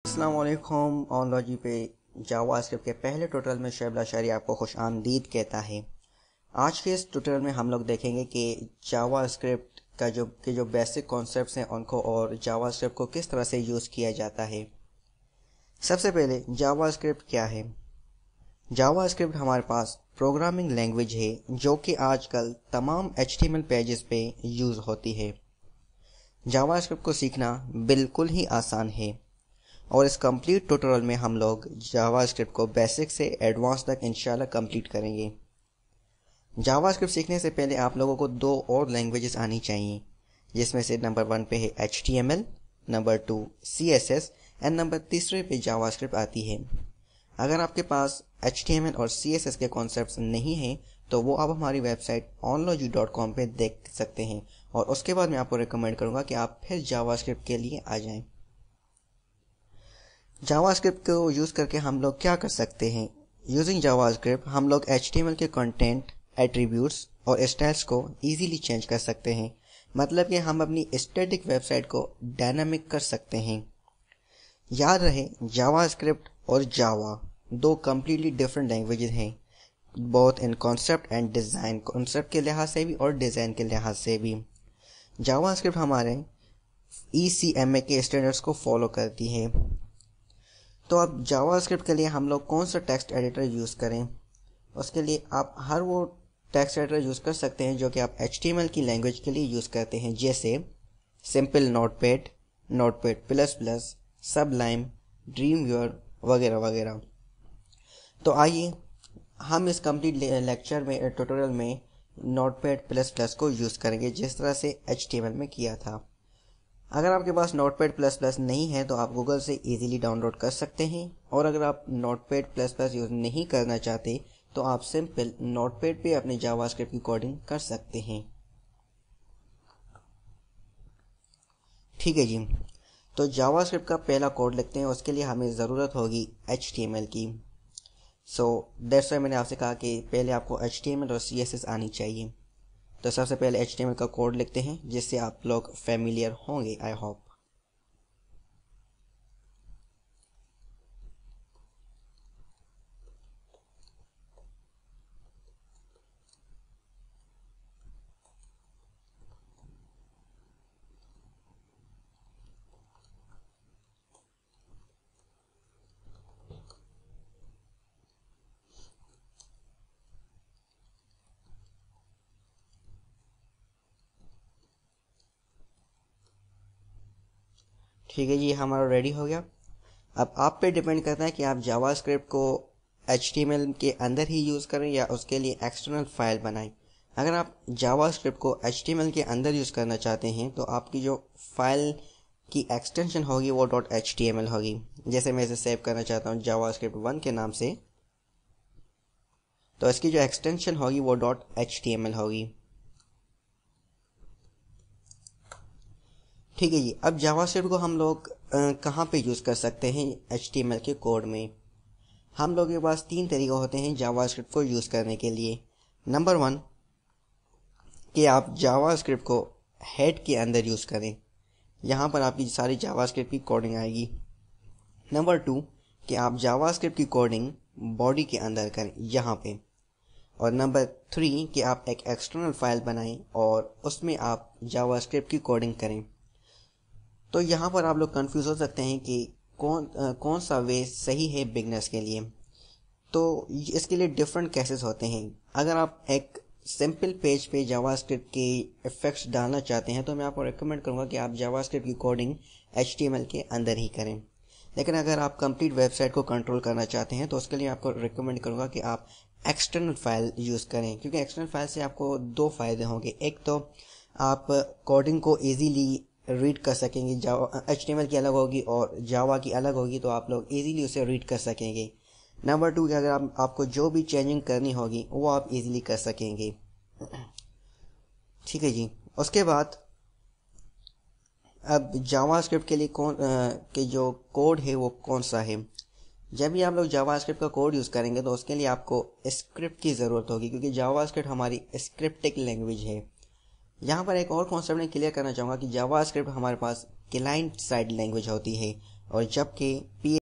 अस्सलाम वालेकुम। ऑनलॉजी पे जावास्क्रिप्ट के पहले ट्यूटोरियल में शुएब लाशारी आपको खुश आमदीद कहता है। आज के इस ट्यूटोरियल में हम लोग देखेंगे कि जावास्क्रिप्ट का जो बेसिक कॉन्सेप्ट्स हैं उनको और जावास्क्रिप्ट को किस तरह से यूज़ किया जाता है। सबसे पहले जावास्क्रिप्ट क्या है। जावास्क्रिप्ट हमारे पास प्रोग्रामिंग लैंग्वेज है जो कि आजकल तमाम HTML पेजेस पे यूज़ होती है। जावास्क्रिप्ट को सीखना बिल्कुल ही आसान है और इस कंप्लीट ट्यूटोरियल में हम लोग जावास्क्रिप्ट को बेसिक से एडवांस तक इंशाल्लाह कंप्लीट करेंगे। जावास्क्रिप्ट सीखने से पहले आप लोगों को दो और लैंग्वेजेस आनी चाहिए, जिसमें से नंबर 1 पे है HTML, number 2 CSS and number तीसरे पे जावास्क्रिप्ट आती है। अगर आपके पास HTML और CSS के कॉन्सेप्ट्स नहीं हैं तो वो आप हमारी वेबसाइट onlogy.com पे देख सकते हैं और उसके बाद मैं आपको रिकमेंड करूँगा कि आप फिर जावास्क्रिप्ट के लिए आ जाएं। जावास्क्रिप्ट को यूज़ करके हम लोग क्या कर सकते हैं। यूजिंग जावास्क्रिप्ट हम लोग HTML के कंटेंट, एट्रीब्यूट्स और स्टाइल्स को इजीली चेंज कर सकते हैं। मतलब कि हम अपनी स्टैटिक वेबसाइट को डायनामिक कर सकते हैं। याद रहे, जावास्क्रिप्ट और जावा दो कम्प्लीटली डिफरेंट लैंग्वेजेस हैं, both in concept and design. Concept के लिहाज से भी और डिज़ाइन के लिहाज से भी। जावास्क्रिप्ट हमारे ECMA के स्टैंडर्ड्स को फॉलो करती है। तो अब जावास्क्रिप्ट के लिए हम लोग कौन सा टेक्स्ट एडिटर यूज़ करें। उसके लिए आप हर वो टेक्स्ट एडिटर यूज़ कर सकते हैं जो कि आप HTML की लैंग्वेज के लिए यूज़ करते हैं, जैसे simple notepad, notepad plus plus, Sublime, dream weaver वगैरह वगैरह। तो आइए हम इस कंप्लीट लेक्चर में ट्यूटोरियल में नोटपैड प्लस प्लस को यूज़ करेंगे जिस तरह से HTML में किया था। अगर आपके पास नोटपैड प्लस प्लस नहीं है तो आप गूगल से इजीली डाउनलोड कर सकते हैं, और अगर आप नोटपैड प्लस प्लस यूज़ नहीं करना चाहते तो आप सिंपल नोटपैड पे अपने जावास्क्रिप्ट की कोडिंग कर सकते हैं। ठीक है जी, तो जावास्क्रिप्ट का पहला कोड लिखते हैं। उसके लिए हमें ज़रूरत होगी HTML की। सो दैट्स वाई मैंने आपसे कहा कि पहले आपको HTML और CSS आनी चाहिए। तो सबसे पहले HTML का कोड लिखते हैं जिससे आप लोग फेमिलियर होंगे, आई होप। ठीक है जी, हमारा रेडी हो गया। अब आप पे डिपेंड करता है कि आप जावास्क्रिप्ट को HTML के अंदर ही यूज़ करें या उसके लिए एक्सटर्नल फाइल बनाएं। अगर आप जावास्क्रिप्ट को HTML के अंदर यूज़ करना चाहते हैं तो आपकी जो फाइल की एक्सटेंशन होगी वो .html होगी। जैसे मैं इसे सेव करना चाहता हूँ जावास्क्रिप्ट 1 के नाम से, तो इसकी जो एक्सटेंशन होगी वो .html होगी। ठीक है जी, अब जावास्क्रिप्ट को हम लोग कहाँ पे यूज़ कर सकते हैं HTML के कोड में। हम लोगों के पास 3 तरीके होते हैं जावास्क्रिप्ट को यूज़ करने के लिए। नंबर 1 कि आप जावास्क्रिप्ट को हेड के अंदर यूज़ करें, यहाँ पर आपकी सारी जावास्क्रिप्ट की कोडिंग आएगी। नंबर 2 कि आप जावास्क्रिप्ट की कोडिंग बॉडी के अंदर करें, यहाँ पे। और नंबर 3 कि आप एक एक्सटर्नल फाइल बनाएं और उसमें आप जावास्क्रिप्ट की कोडिंग करें। तो यहाँ पर आप लोग कंफ्यूज हो सकते हैं कि कौन सा वे सही है बिगनर्स के लिए। तो इसके लिए डिफरेंट केसेस होते हैं। अगर आप एक सिंपल पेज पे जावास्क्रिप्ट के इफेक्ट्स डालना चाहते हैं तो मैं आपको रिकमेंड करूँगा कि आप जावास्क्रिप्ट की कोडिंग HTML के अंदर ही करें। लेकिन अगर आप कंप्लीट वेबसाइट को कंट्रोल करना चाहते हैं तो उसके लिए आपको रिकमेंड करूँगा कि आप एक्सटर्नल फाइल यूज़ करें, क्योंकि एक्सटर्नल फाइल से आपको 2 फ़ायदे होंगे। एक तो आप कोडिंग को ईजीली रीड कर सकेंगे, HTML की अलग होगी और जावा की अलग होगी, तो आप लोग इजीली उसे रीड कर सकेंगे। नंबर 2 कि अगर आपको जो भी चेंजिंग करनी होगी वो आप इजीली कर सकेंगे। ठीक है जी, उसके बाद अब जावास्क्रिप्ट के लिए के जो कोड है वो कौन सा है। जब भी आप लोग जावास्क्रिप्ट का कोड यूज़ करेंगे तो उसके लिए आपको स्क्रिप्ट की ज़रूरत होगी, क्योंकि जावास्क्रिप्ट हमारी स्क्रिप्टिक लैंग्वेज है। यहाँ पर एक और कॉन्सेप्ट मैं क्लियर करना चाहूँगा कि जावास्क्रिप्ट हमारे पास क्लाइंट साइड लैंग्वेज होती है और जबकि